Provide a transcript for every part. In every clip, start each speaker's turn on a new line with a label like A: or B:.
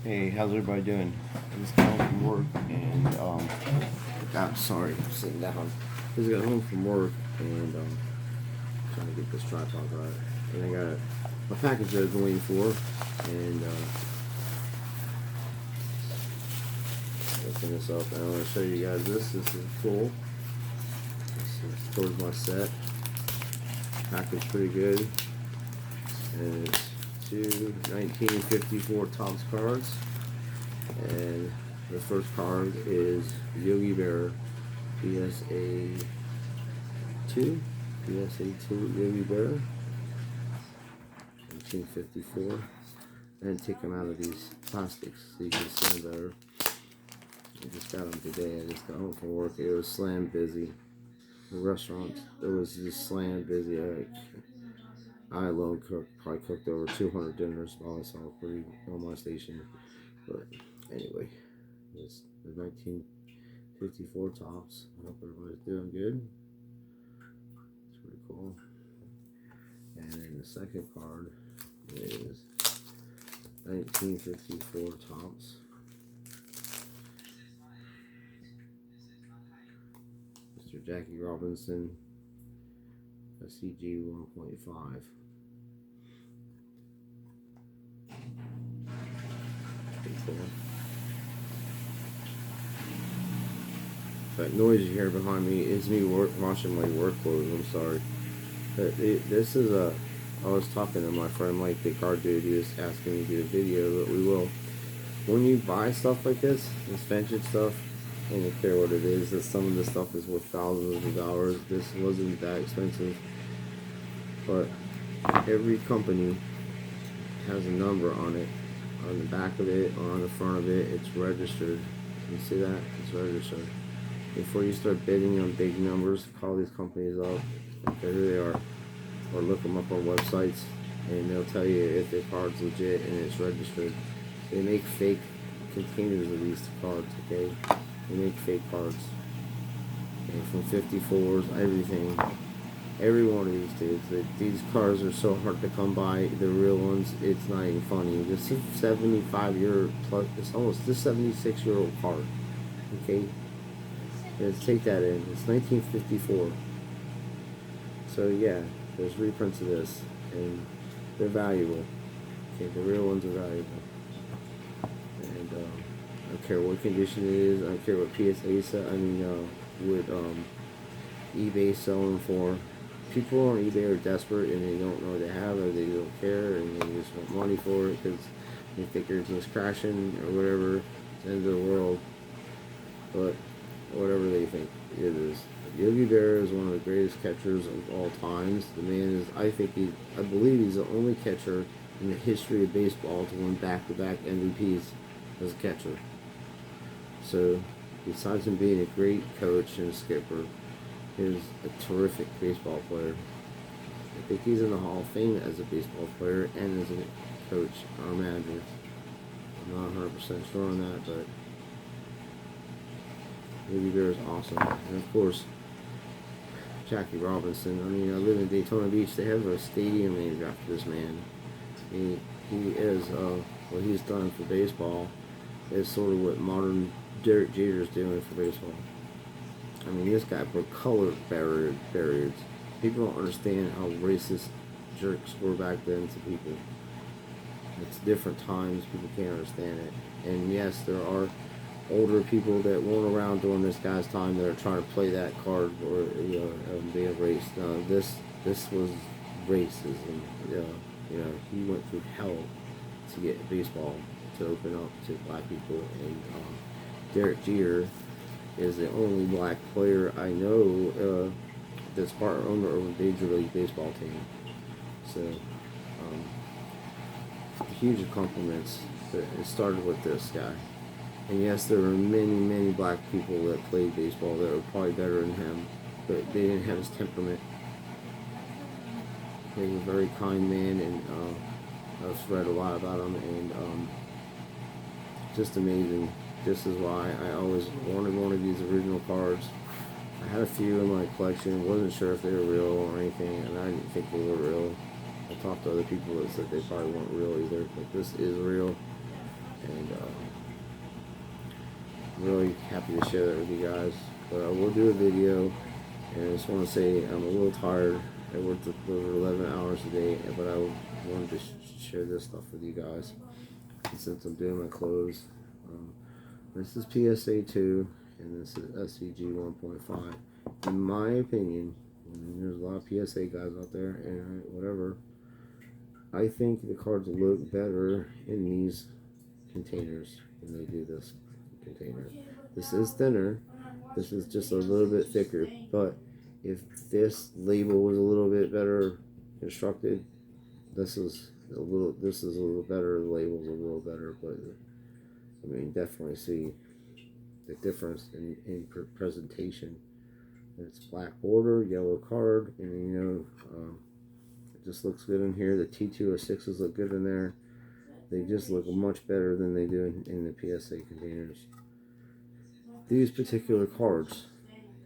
A: Hey, how's everybody doing? I just got home from work and I'm sorry, I'm sitting down. Just got home from work and trying to get this tripod right. And I got my package that I've been waiting for, and open this up and I want to show you guys this. This is cool. This is towards my set. Package pretty good. And it's two 1954 Topps cards, and the first card is Yogi Berra, PSA 2, Yogi Berra, 1954. And take them out of these plastics so you can see them better. I just got them today. I just got home from work. It was slam busy. The restaurant, it was just slam busy. I alone probably cooked over 200 dinners by myself on my station. But anyway, it's the 1954 Topps. I hope everybody's doing good. It's pretty cool. And then the second card is 1954 Topps. Mr. Jackie Robinson, a CG 1.5. That noise you hear behind me is me washing my work clothes. I'm sorry. But this is I was talking to my friend Mike, the car dude. He was asking me to do a video, but we will. When you buy stuff like this vintage stuff, I don't care what it is, that some of this stuff is worth thousands of dollars. This wasn't that expensive. But every company has a number on it. On the back of it or on the front of it, it's registered. You see that? It's registered. Before you start bidding on big numbers, call these companies up, who they are, or look them up on websites, and they'll tell you if their card's legit and it's registered. They make fake containers of these cards, okay? They make fake cards. And from 54s, everything. Every one of these dudes. These cars are so hard to come by. The real ones, it's not even funny. This is 75-year plus. It's almost this 76-year-old card. Okay, let's take that in. It's 1954. So yeah, there's reprints of this, and they're valuable. Okay, the real ones are valuable. And I don't care what condition it is. I don't care what PSA. What eBay selling for. People on eBay are desperate and they don't know what they have, or they don't care, and they just want money for it because they think everything's crashing or whatever. It's the end of the world. But whatever they think it is. Yogi Berra is one of the greatest catchers of all times. The man is, I believe he's the only catcher in the history of baseball to win back-to-back MVPs as a catcher. So, besides him being a great coach and skipper, he's a terrific baseball player. I think he's in the Hall of Fame as a baseball player and as a coach or manager. I'm not 100% sure on that, but Yogi Berra is awesome. And of course, Jackie Robinson. I live in Daytona Beach. They have a stadium named after this man. He is, what he's done for baseball is sort of what modern Derek Jeter's doing for baseball. This guy put color barriers. People don't understand how racist jerks were back then to people. It's different times. People can't understand it. And yes, there are older people that weren't around during this guy's time that are trying to play that card or be a race. No, this was racism. He went through hell to get baseball to open up to black people, and Derek Jeter is the only black player I know that's part owner of a Major League Baseball team. So, huge compliments. It started with this guy. And yes, there were many black people that played baseball that were probably better than him, but they didn't have his temperament. He was a very kind man, and I've read a lot about him, and just amazing. This is why I always wanted one of these original cards. I had a few in my collection, wasn't sure if they were real or anything, and I didn't think they were real. I talked to other people that said they probably weren't real either, but this is real. And I'm really happy to share that with you guys. But I will do a video, and I just want to say I'm a little tired. I worked over 11 hours a day, but I wanted to share this stuff with you guys. And since I'm doing my clothes, um, this is PSA 2, and this is SCG 1.5. In my opinion, and there's a lot of PSA guys out there, and whatever, I think the cards look better in these containers than they do this container. This is thinner. This is just a little bit thicker, but if this label was a little bit better constructed, this is a little better. The label's a little better, but I mean, definitely see the difference in presentation. It's black border, yellow card, and it just looks good in here. The T206s look good in there. They just look much better than they do in the PSA containers. These particular cards,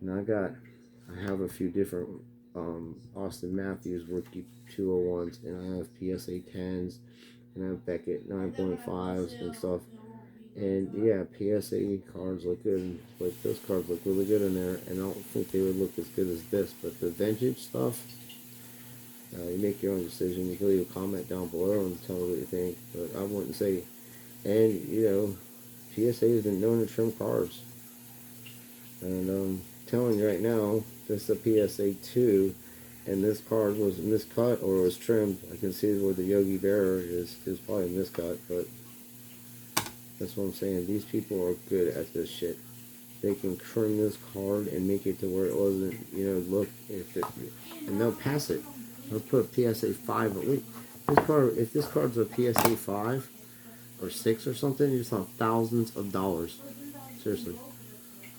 A: and I have a few different Austin Matthews rookie 201s, and I have PSA 10s, and I have Beckett 9.5s and stuff. And yeah, PSA cards look good. Like those cards look really good in there, and I don't think they would look as good as this. But the vintage stuff, you make your own decision. You can leave a comment down below and tell me what you think. But I wouldn't say, and PSA has been known to trim cards. And I'm telling you right now, this is a PSA 2, and this card was miscut or was trimmed. I can see where the Yogi Berra is probably miscut, but that's what I'm saying. These people are good at this shit. They can trim this card and make it to where it wasn't, look, and they'll pass it. They'll put a PSA 5. But wait, if this card's a PSA 5 or 6 or something, you're just on thousands of dollars. Seriously.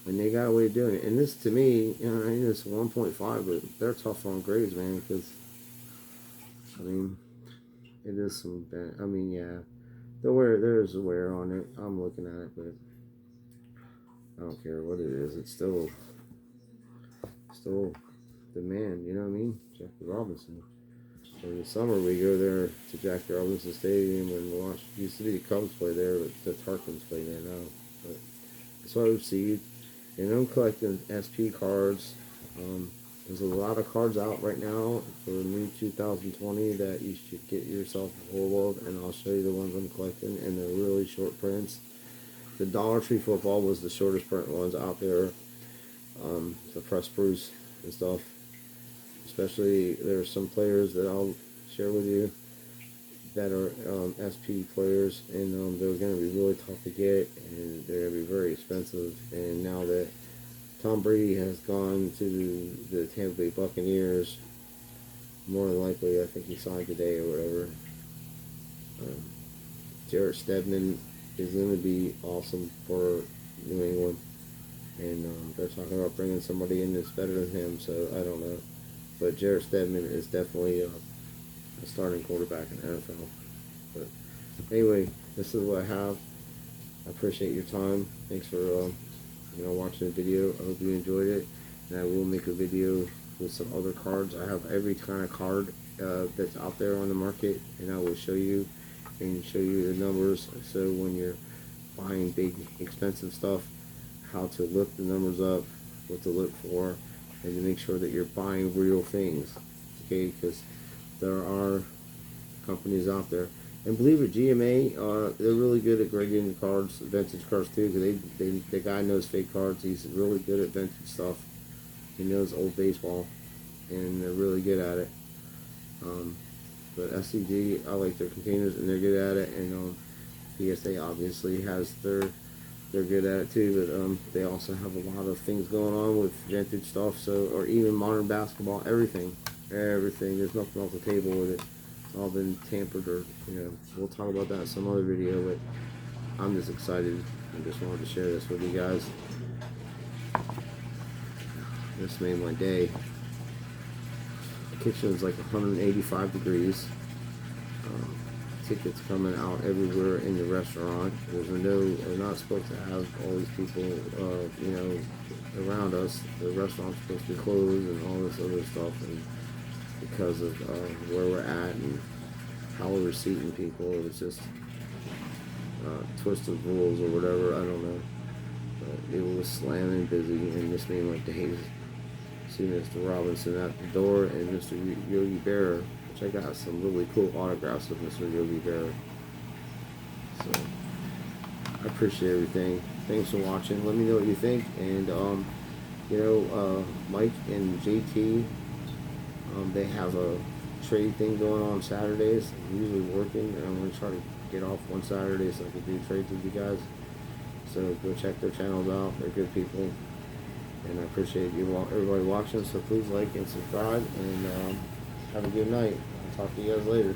A: And they got a way of doing it. And this, to me, I know it's 1.5, but they're tough on grades, man, because, I mean, it is some bad. I mean, yeah, there's a wear on it. I'm looking at it, but I don't care what it is. It's still the man, you know what I mean? Jackie Robinson. So in the summer, we go there to Jackie Robinson Stadium and watch. Used to be the Cubs play there, but the Tarpons play there now. But that's what I received. And I'm collecting SP cards. There's a lot of cards out right now for new 2020 that you should get yourself a hold of, and I'll show you the ones I'm collecting, and they're really short prints. The Dollar Tree football was the shortest print ones out there. The press proofs and stuff. Especially, there's some players that I'll share with you that are SP players, and they're going to be really tough to get, and they're going to be very expensive. And now that Tom Brady has gone to the Tampa Bay Buccaneers, more than likely, I think he signed today or whatever. Jarrett Stedman is going to be awesome for New England, and they're talking about bringing somebody in that's better than him, so I don't know. But Jarrett Stedman is definitely a starting quarterback in the NFL. But anyway, this is what I have. I appreciate your time. Thanks for watching the video. I hope you enjoyed it, and I will make a video with some other cards. I have every kind of card that's out there on the market, and I will show you and show you the numbers, so when you're buying big expensive stuff, how to look the numbers up, what to look for, and to make sure that you're buying real things. Okay, because there are companies out there, and believe it, GMA, they're really good at grading cards, vintage cards too, because the guy knows fake cards. He's really good at vintage stuff. He knows old baseball, and they're really good at it. But SCG, I like their containers, and they're good at it. And PSA obviously has they're good at it too. But they also have a lot of things going on with vintage stuff. So, or even modern basketball, everything. There's nothing off the table with it. It's all been tampered, or we'll talk about that in some other video. But I'm just excited. I just wanted to share this with you guys. This made my day. The kitchen's like 185 degrees. Tickets coming out everywhere in the restaurant. We're not supposed to have all these people, around us. The restaurant's supposed to be closed and all this other stuff, and because of where we're at and how we're seating people, it's just twisted rules or whatever. I don't know. But it was slamming busy, and this man like days. See Mr. Robinson at the door and Mr. Yogi Berra, which I got some really cool autographs of Mr. Yogi Berra. So I appreciate everything. Thanks for watching. Let me know what you think. And Mike and JT, they have a trade thing going on Saturdays. I'm usually working, and I'm gonna try to get off one Saturday so I can do trades with you guys. So go check their channels out. They're good people. And I appreciate you everybody watching, so please like and subscribe, and have a good night. I'll talk to you guys later.